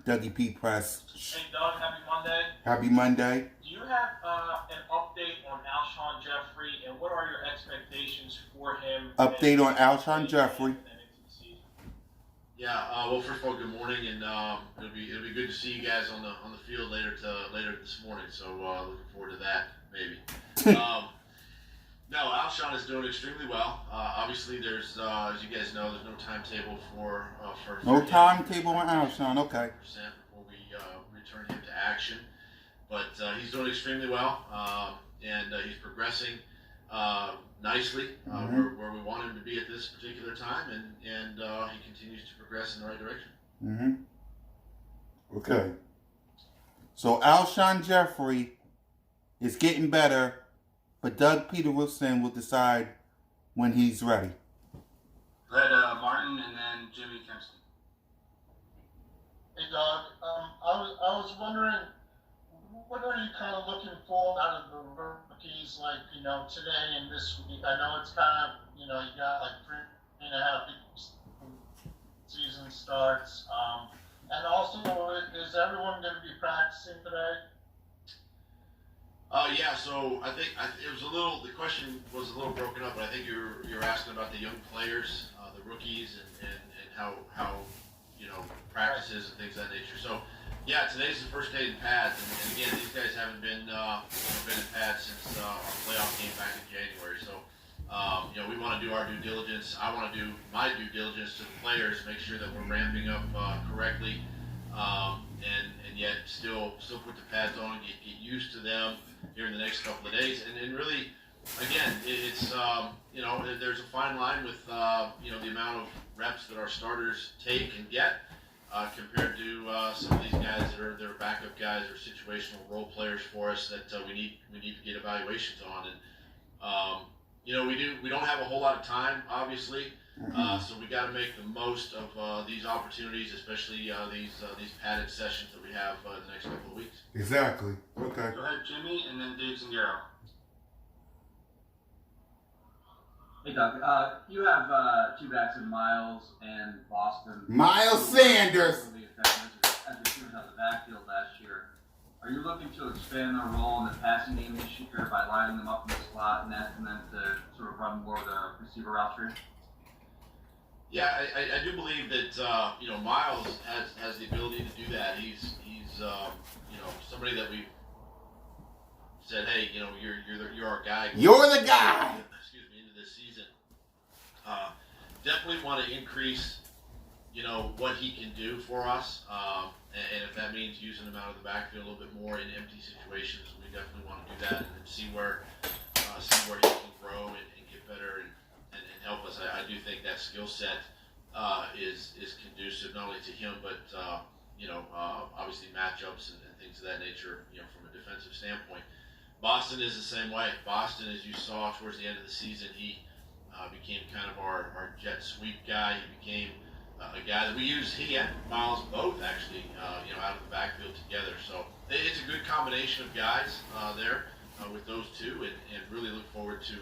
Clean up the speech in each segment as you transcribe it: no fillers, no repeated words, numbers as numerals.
Dougie P Press. Hey Doug, happy Monday. Happy Monday. Do you have an update on Alshon Jeffrey, and what are your expectations for him? Update on Alshon Jeffrey. Yeah. Well, first of all, good morning, and it'll be good to see you guys on the field later this morning. So looking forward to that, maybe. No, Alshon is doing extremely well. Obviously, there's as you guys know, there's no timetable for no timetable on Alshon. Okay. Before we return him to action, but he's doing extremely well, and he's progressing nicely where we want him to be at this particular time, and he continues to progress in the right direction. Okay. So Alshon Jeffrey is getting better, but Doug Peterson will decide when he's ready. Go ahead, Martin, and then Jimmy Kempston. Hey, Doug. I was wondering, what are you kind of looking for out of the rookies, like, today and this week? I know it's kind of, you got like 3.5 weeks season starts. And also, is everyone going to be practicing today? Yeah. So I think it was the question was a little broken up, but I think you're asking about the young players, the rookies, and how practices and things of that nature. So. Yeah, today's the first day in pads, and again, these guys haven't been in pads since our playoff game back in January. So, we want to do our due diligence. I want to do my due diligence to the players, make sure that we're ramping up correctly, and yet still put the pads on, get used to them here in the next couple of days, and really, again, it's there's a fine line with the amount of reps that our starters take and get. Compared to some of these guys that are backup guys or situational role players for us that we need to get evaluations on, and we don't have a whole lot of time, obviously, so we got to make the most of these opportunities, especially these padded sessions that we have the next couple of weeks. Exactly. Okay. Go ahead, Jimmy, and then Dave Zingaro. Hey, Doug. You have two backs in Miles and Boston. Miles Sanders. As receivers out of the backfield last year. Are you looking to expand their role in the passing game this year by lining them up in the slot and asking them to sort of run more of the receiver route tree? Yeah, I do believe that Miles has the ability to do that. He's somebody that we've said, hey, you're our guy. You're the guy. Into this season. Definitely want to increase, what he can do for us, and if that means using him out of the backfield a little bit more in empty situations, we definitely want to do that and see where he can grow and get better and help us. I do think that skill set is conducive not only to him but obviously matchups and things of that nature. From a defensive standpoint. Boston is the same way. Boston, as you saw towards the end of the season, he became kind of our jet sweep guy. He became a guy that we use. He and Miles both actually, out of the backfield together. So it's a good combination of guys there with those two, and really look forward to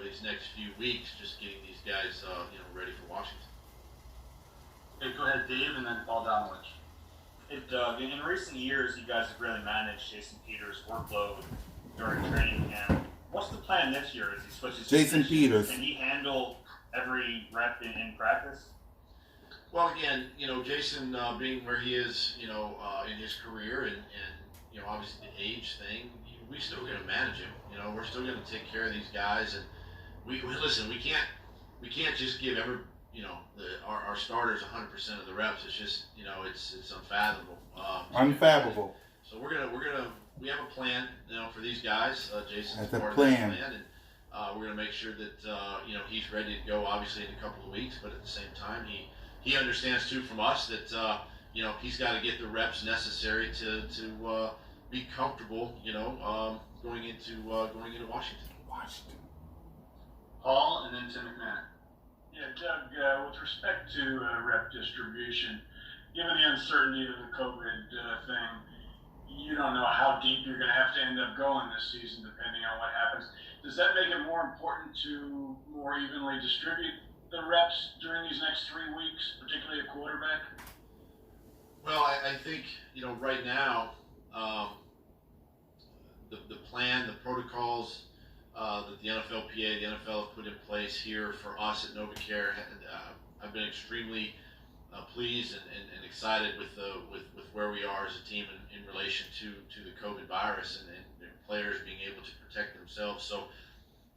these next few weeks, just getting these guys ready for Washington. Okay, go ahead, Dave, and then Paul Domowitch. Hey Doug, in recent years, you guys have really managed Jason Peters' workload during training camp. What's the plan this year as he switches Jason Peters. Can he handle every rep in practice? Well, again, Jason being where he is, in his career, and obviously the age thing, we still going to manage him. We're still going to take care of these guys, and we listen. We can't just give our starters 100% of the reps. It's just it's unfathomable. Unfathomable. So we have a plan, for these guys. Jason's That's part a of plan. that plan, and we're going to make sure that he's ready to go. Obviously, in a couple of weeks, but at the same time, he understands too from us that he's got to get the reps necessary to be comfortable. Going into Washington. Paul, and then Tim McMahon. Yeah, Doug, with respect to rep distribution, given the uncertainty of the COVID thing, you don't know how deep you're going to have to end up going this season, depending on what happens. Does that make it more important to more evenly distribute the reps during these next 3 weeks, particularly at quarterback? Well, I think, right now, the plan, the protocols that the NFLPA, the NFL have put in place here for us at NovaCare, I've been extremely pleased and excited with where we are as a team in relation to the COVID virus and players being able to protect themselves. So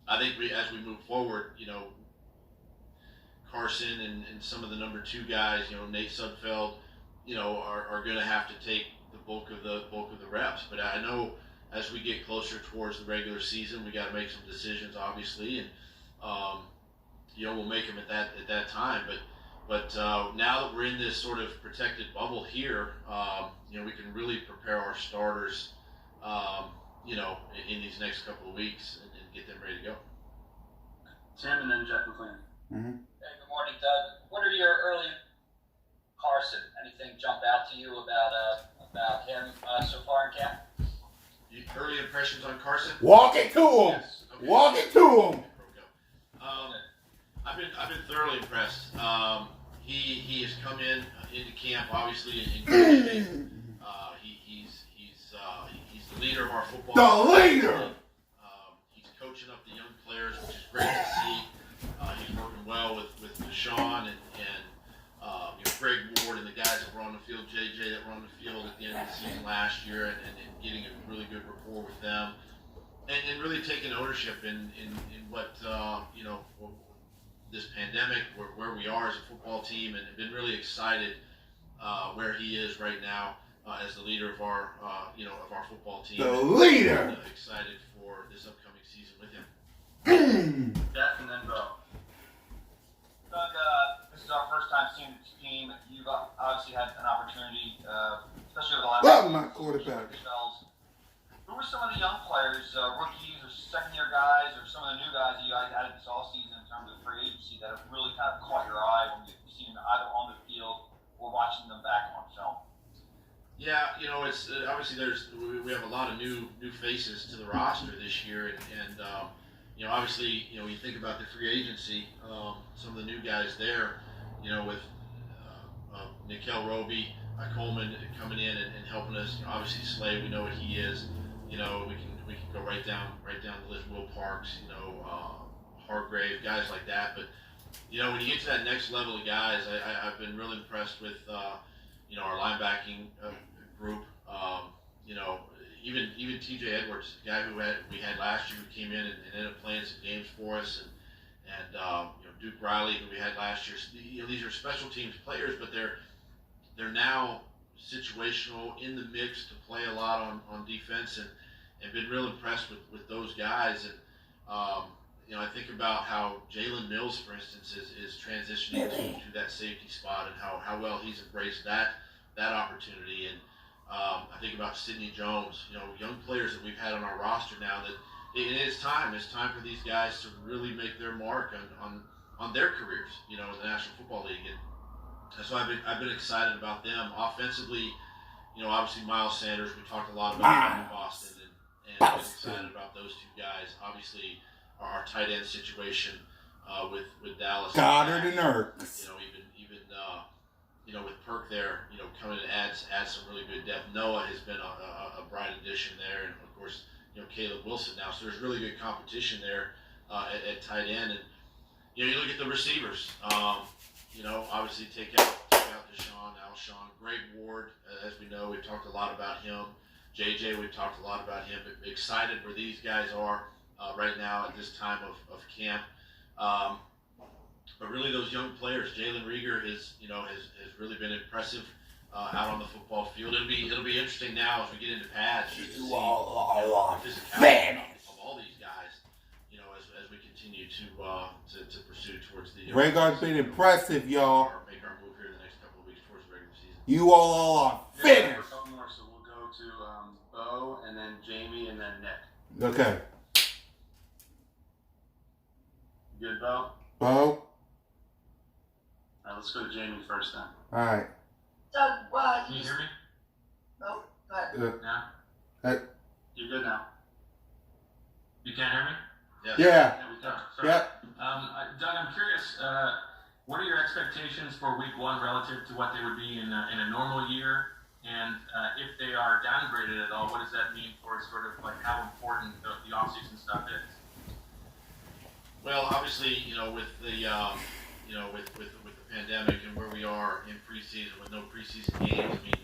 I think as we move forward, Carson and some of the number 2 guys, Nate Sudfeld, are going to have to take the bulk of the reps. But I know as we get closer towards the regular season, we got to make some decisions, obviously, and we'll make them at that time. But now that we're in this sort of protected bubble here, we can really prepare our starters, in these next couple of weeks and get them ready to go. Tim and then Jeff McLean. Mm-hmm. Hey, good morning, Doug. What are your early Carson? Anything jump out to you about him so far in camp? Early impressions on Carson? Walk it to him. Yes. Okay. Walk it to him. I've been thoroughly impressed. He has come into camp obviously in good shape. He's the leader of our football team. The leader. He's coaching up the young players, which is great to see. He's working well with Deshaun and Greg Ward and the guys that were on the field, JJ that were on the field at the end of the season last year, and getting a really good rapport with them, and really taking ownership in what this pandemic, where we are as a football team, and have been really excited where he is right now as the leader of our football team. The leader. And, excited for this upcoming season with him. Jeff and then Bo. Doug, this is our first time seeing the team. You've obviously had an opportunity, especially over the last Love my quarterback. yourselves. Who were some of the young players, rookies or second-year guys, or some of the new guys that you guys added this offseason in terms of free agency that have really kind of caught your eye when you've seen them either on the field or watching them back on film? Yeah, it's obviously we have a lot of new faces to the roster this year, and obviously when you think about the free agency, some of the new guys there, with Nikel Roby, Coleman coming in and helping us. Obviously Slay, we know what he is. We can go right down the list. Will Parks, Hargrave, guys like that. But when you get to that next level of guys, I've been really impressed with our linebacking group. Even T.J. Edwards, the guy we had last year, who came in and ended up playing some games for us, and Duke Riley, who we had last year. These are special teams players, but they're now situational, in the mix to play a lot on defense, and been real impressed with those guys. And I think about how Jalen Mills, for instance, is transitioning to that safety spot, and how well he's embraced that opportunity. And I think about Sidney Jones, young players that we've had on our roster now, that it is time. It's time for these guys to really make their mark on their careers, in the National Football League. And so I've been excited about them. Offensively, obviously Miles Sanders, we talked a lot about him in Boston, and I've been excited about those 2 guys. Obviously our tight end situation with Dallas. Goddard and Ertz. Even with Perk there, coming to add some really good depth. Noah has been a bright addition there, and of course, Caleb Wilson now. So there's really good competition there at tight end. And you look at the receivers. Obviously take out Deshaun, Alshon, Greg Ward. As we know, we've talked a lot about him. JJ, we've talked a lot about him. But excited where these guys are right now at this time of camp. But really, those young players, Jalen Rieger has really been impressive out on the football field. It'll be interesting now as we get into pads just to see the physicality of all these guys. As we continue to pursue towards the. Rhaegar's been impressive, y'all. Make our move here in the next couple of weeks towards the regular season. You all are finished. A couple more, so we'll go to Bo and then Jamie and then Nick. Okay. Good, Bo? Bo? All right, let's go to Jamie first then. All right. Doug, Can you hear me? No, go ahead. Yeah? You're good now. You can't hear me? Yes. Yeah. Yeah, we can. Sorry. Yep. Doug, I'm curious. what are your expectations for Week 1 relative to what they would be in a normal year? And if they are downgraded at all, what does that mean for sort of like how important the offseason stuff is? Well, obviously, with the with the pandemic and where we are in preseason with no preseason games, I mean,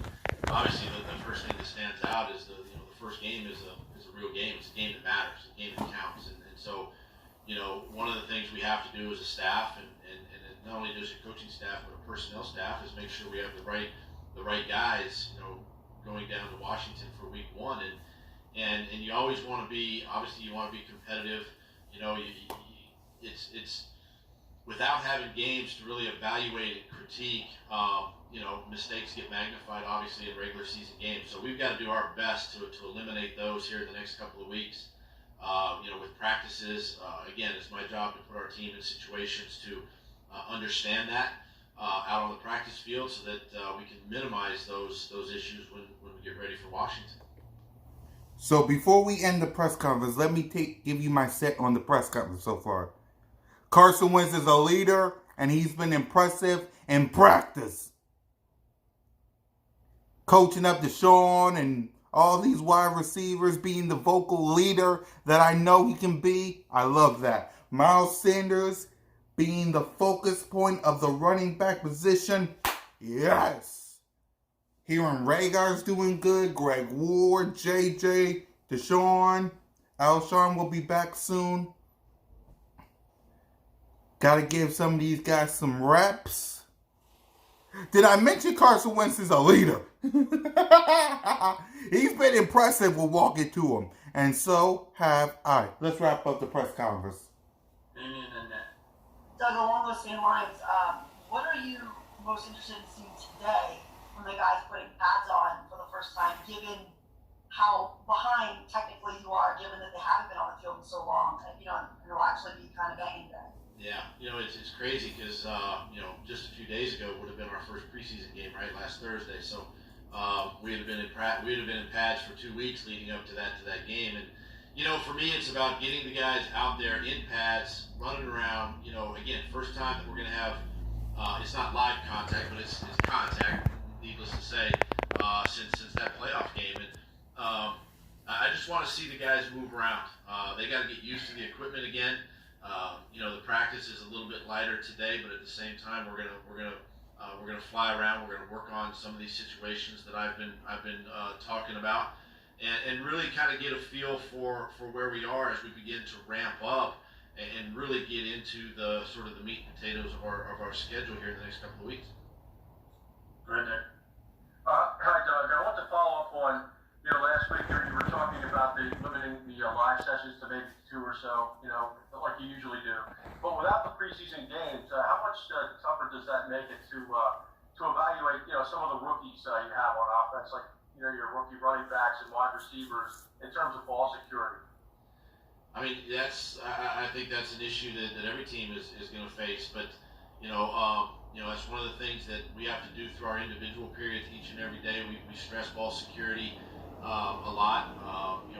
obviously the first thing that stands out is the first game is a real game. It's a game that matters, a game that counts, and so one of the things we have to do as a staff, and not only just a coaching staff but a personnel staff, is make sure we have the right guys, going down to Washington for Week 1, and you always want to be, obviously you want to be competitive. It's without having games to really evaluate and critique. Mistakes get magnified, obviously, in regular season games. So we've got to do our best to eliminate those here in the next couple of weeks. With practices, again, it's my job to put our team in situations to understand that out on the practice field, so that we can minimize those issues when we get ready for Washington. So before we end the press conference, let me give you my set on the press conference so far. Carson Wentz is a leader, and he's been impressive in practice. Coaching up Deshaun and all these wide receivers, being the vocal leader that I know he can be. I love that. Miles Sanders being the focus point of the running back position. Yes. Hearing Ragar's doing good. Greg Ward, JJ, Deshaun. Alshon will be back soon. Got to give some of these guys some reps. Did I mention Carson Wentz is a leader? He's been impressive with walking to him. And so have I. Let's wrap up the press conference. Amy and then Nick. Doug, along those same lines, what are you most interested in seeing today from the guys putting pads on for the first time, given how behind technically you are, given that they haven't been on the field in so long, and it'll actually be kind of banging today? Yeah, it's crazy because just a few days ago would have been our first preseason game, right? Last Thursday, so we would have been in pads for 2 weeks leading up to that game, and for me it's about getting the guys out there in pads, running around. Again, first time that we're going to have it's not live contact, but it's contact. Needless to say, since that playoff game, and I just want to see the guys move around. They got to get used to the equipment again. The practice is a little bit lighter today, but at the same time, we're gonna fly around. We're gonna work on some of these situations that I've been talking about, and really kind of get a feel for where we are as we begin to ramp up and really get into the sort of the meat and potatoes of our schedule here in the next couple of weeks. Nick. Hi, Doug. I want to follow up on last week you were talking about limiting the live sessions to maybe 2 or so, like you usually do. But without the preseason games, how much tougher does that make it to evaluate, some of the rookies you have on offense, like your rookie running backs and wide receivers in terms of ball security? I mean, I think that's an issue that every team is going to face. But that's one of the things that we have to do through our individual periods each and every day. We stress ball security a lot.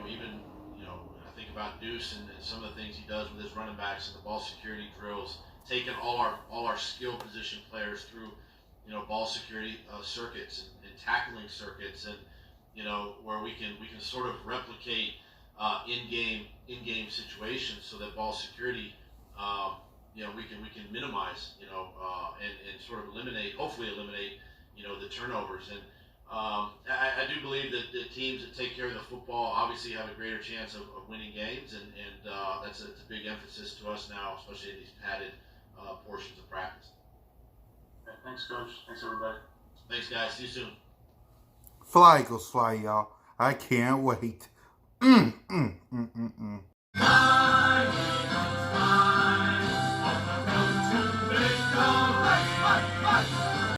Even I think about Deuce and some of the things he does with his running backs and the ball security drills, taking all our skill position players through ball security circuits and tackling circuits, and where we can sort of replicate in-game situations so that ball security we can minimize and sort of hopefully eliminate the turnovers. And I do believe that the teams that take care of the football obviously have a greater chance of winning games, and that's a big emphasis to us now, especially in these padded portions of practice. Okay, thanks, Coach. Thanks, everybody. Thanks, guys. See you soon. Fly, Eagles, fly, y'all. I can't wait.